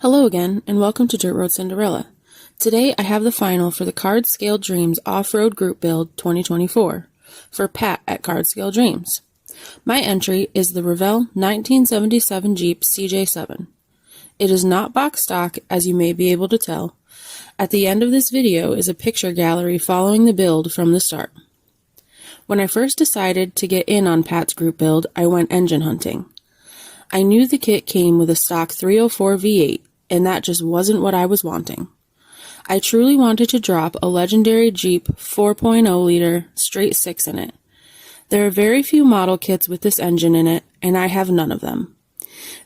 Hello again, and welcome to Dirt Road Cinderella. Today I have the final for the Card Scale Dreams Off-Road Group Build 2024 for Pat at Card Scale Dreams. My entry is the Revell 1977 Jeep CJ7. It is not box stock, as you may be able to tell. At the end of this video is a picture gallery following the build from the start. When I first decided to get in on Pat's group build, I went engine hunting. I knew the kit came with a stock 304 V8, and that just wasn't what I was wanting. I truly wanted to drop a legendary Jeep 4.0 liter straight 6 in it. There are very few model kits with this engine in it, and I have none of them.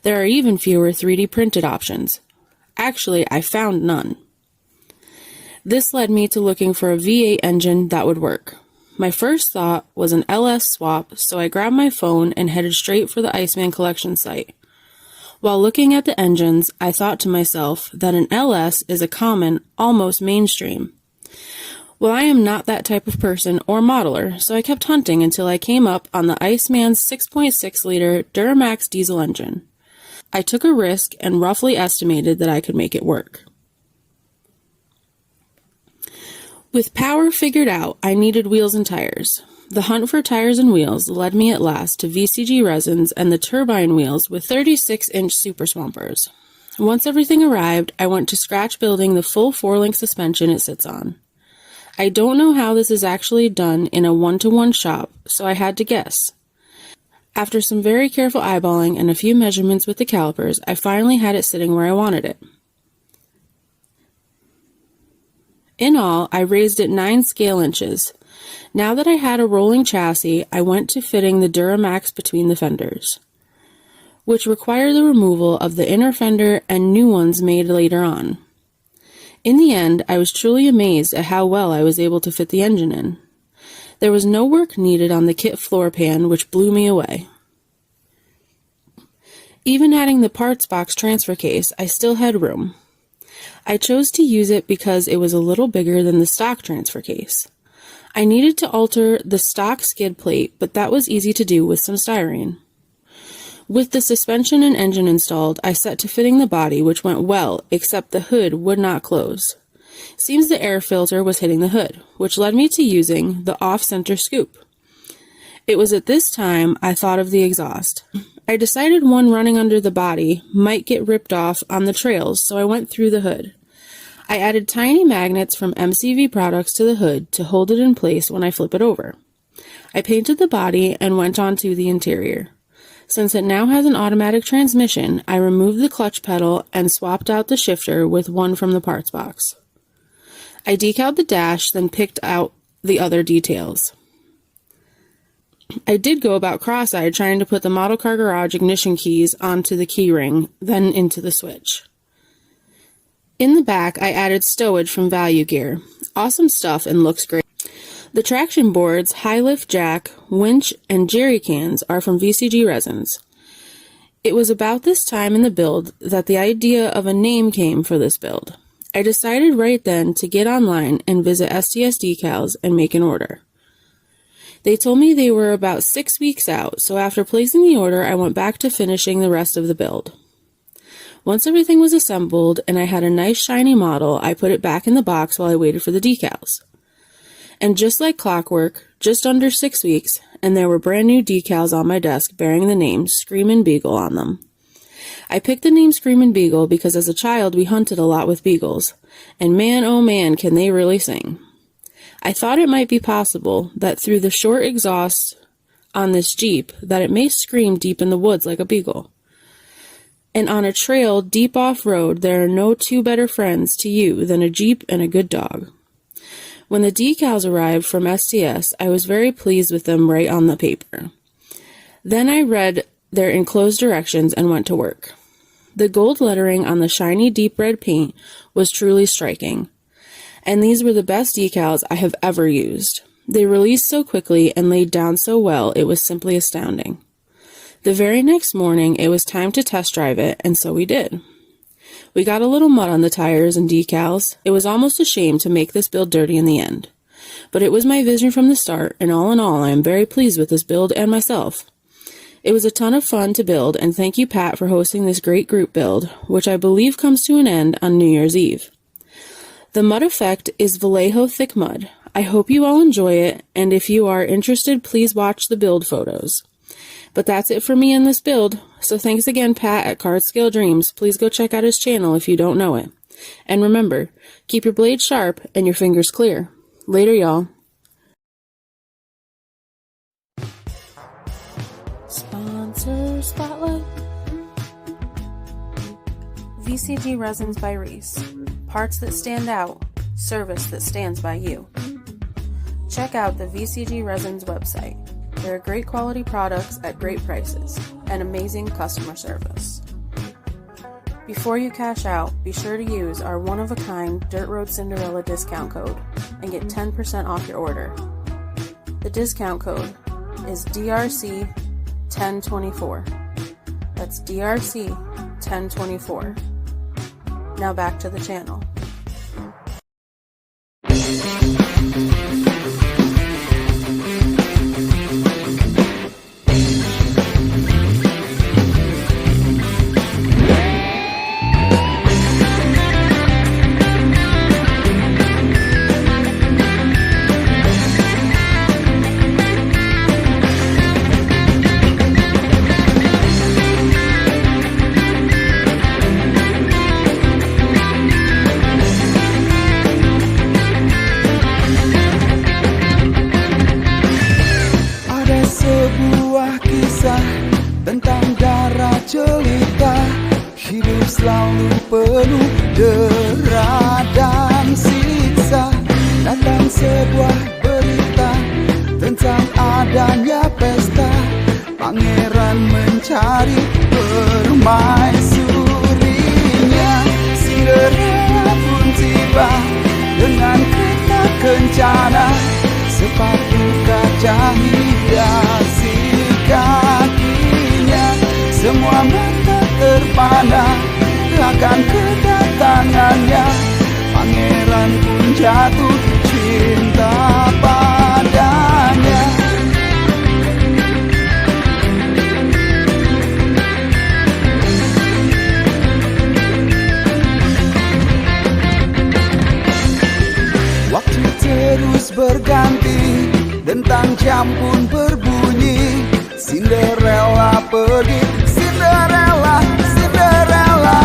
There are even fewer 3D printed options. Actually, I found none. This led me to looking for a V8 engine that would work. My first thought was an LS swap, so I grabbed my phone and headed straight for the Iceman Collection site. While looking at the engines, I thought to myself that an LS is a common, almost mainstream. Well, I am not that type of person or modeler, so I kept hunting until I came up on the Iceman's 6.6 liter Duramax diesel engine. I took a risk and roughly estimated that I could make it work. With power figured out, I needed wheels and tires. The hunt for tires and wheels led me at last to VCG resins and the turbine wheels with 36-inch Super Swampers. Once everything arrived, I went to scratch building the full 4-link suspension it sits on. I don't know how this is actually done in a one-to-one shop, so I had to guess. After some very careful eyeballing and a few measurements with the calipers, I finally had it sitting where I wanted it. In all, I raised it 9 scale inches. Now that I had a rolling chassis, I went to fitting the Duramax between the fenders, which required the removal of the inner fender and new ones made later on. In the end, I was truly amazed at how well I was able to fit the engine in. There was no work needed on the kit floor pan, which blew me away. Even adding the parts box transfer case, I still had room. I chose to use it because it was a little bigger than the stock transfer case. I needed to alter the stock skid plate, but that was easy to do with some styrene. With the suspension and engine installed, I set to fitting the body, which went well, except the hood would not close. Seems the air filter was hitting the hood, which led me to using the off-center scoop. It was at this time I thought of the exhaust. I decided one running under the body might get ripped off on the trails, so I went through the hood. I added tiny magnets from MCV products to the hood to hold it in place when I flip it over. I painted the body and went on to the interior. Since it now has an automatic transmission, I removed the clutch pedal and swapped out the shifter with one from the parts box. I decaled the dash, then picked out the other details. I did go about cross-eyed trying to put the model car garage ignition keys onto the key ring, then into the switch. In the back, I added stowage from Value Gear. Awesome stuff and looks great. The traction boards, high lift jack, winch, and jerry cans are from VCG resins. It was about this time in the build that the idea of a name came for this build. I decided right then to get online and visit STS Decals and make an order. They told me they were about 6 weeks out, so after placing the order, I went back to finishing the rest of the build. Once everything was assembled and I had a nice shiny model, I put it back in the box while I waited for the decals. And just like clockwork, just under 6 weeks, and there were brand new decals on my desk bearing the name Screamin' Beagle on them. I picked the name Screamin' Beagle because as a child we hunted a lot with beagles, and man oh man can they really sing. I thought it might be possible that through the short exhaust on this Jeep that it may scream deep in the woods like a beagle. And on a trail deep off-road, there are no two better friends to you than a Jeep and a good dog. When the decals arrived from STS, I was very pleased with them right on the paper. Then I read their enclosed directions and went to work. The gold lettering on the shiny deep red paint was truly striking, and these were the best decals I have ever used. They released so quickly and laid down so well, it was simply astounding. The very next morning, it was time to test drive it, and so we did. We got a little mud on the tires and decals. It was almost a shame to make this build dirty in the end. But it was my vision from the start, and all in all, I am very pleased with this build and myself. It was a ton of fun to build, and thank you, Pat, for hosting this great group build, which I believe comes to an end on New Year's Eve. The mud effect is Vallejo thick mud. I hope you all enjoy it, and if you are interested, please watch the build photos. But that's it for me in this build, so thanks again, Pat at Card Scale Dreams. Please go check out his channel if you don't know it. And remember, keep your blades sharp and your fingers clear. Later, y'all. Sponsor Spotlight. VCG Resins by Reese. Parts that stand out, service that stands by you. Check out the VCG Resins website. There are great quality products at great prices and amazing customer service. Before you cash out, be sure to use our one-of-a-kind Dirt Road Cinderella discount code and get 10% off your order. The discount code is DRC1024. That's DRC1024. Now back to the channel. Tentang darah jelita, hidup selalu penuh dera dan siksa. Datang sebuah berita tentang adanya pesta. Pangeran mencari permaisurinya. Cinderella pun tiba dengan kereta kencana. Sepatu kaca hiasi kakinya. Semua mata terpana akan kedatangannya. Pangeran pun jatuh cinta padanya. Waktu terus berganti, dentang jam pun berbunyi. Cinderella pergi, Cinderella, Cinderella.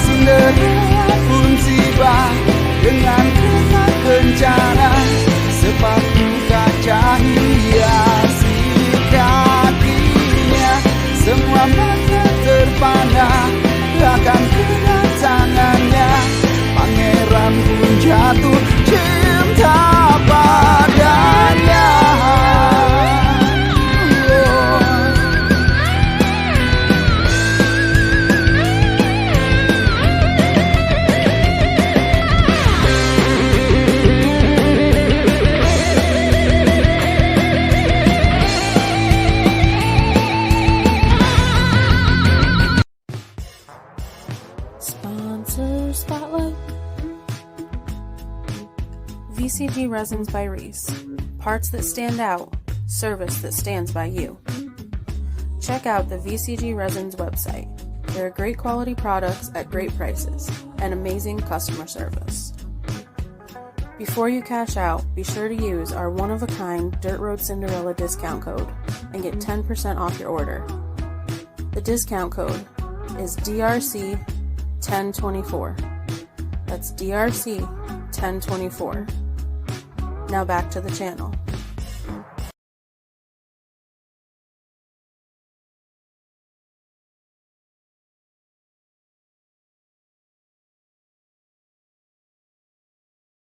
Cinderella pun tiba dengan kereta kencana. Sepatu kaca hiasi kakinya. Semua mata terpana akan kedatangannya. Pangeran pun jatuh cinta padanya. Sponsor Spotlight. VCG Resins by Reese. Parts that stand out, service that stands by you. Check out the VCG Resins website. There are great quality products at great prices and amazing customer service. Before you cash out, be sure to use our one-of-a-kind Dirt Road Cinderella discount code and get 10% off your order. The discount code is DRC1024. That's DRC1024. Now back to the channel.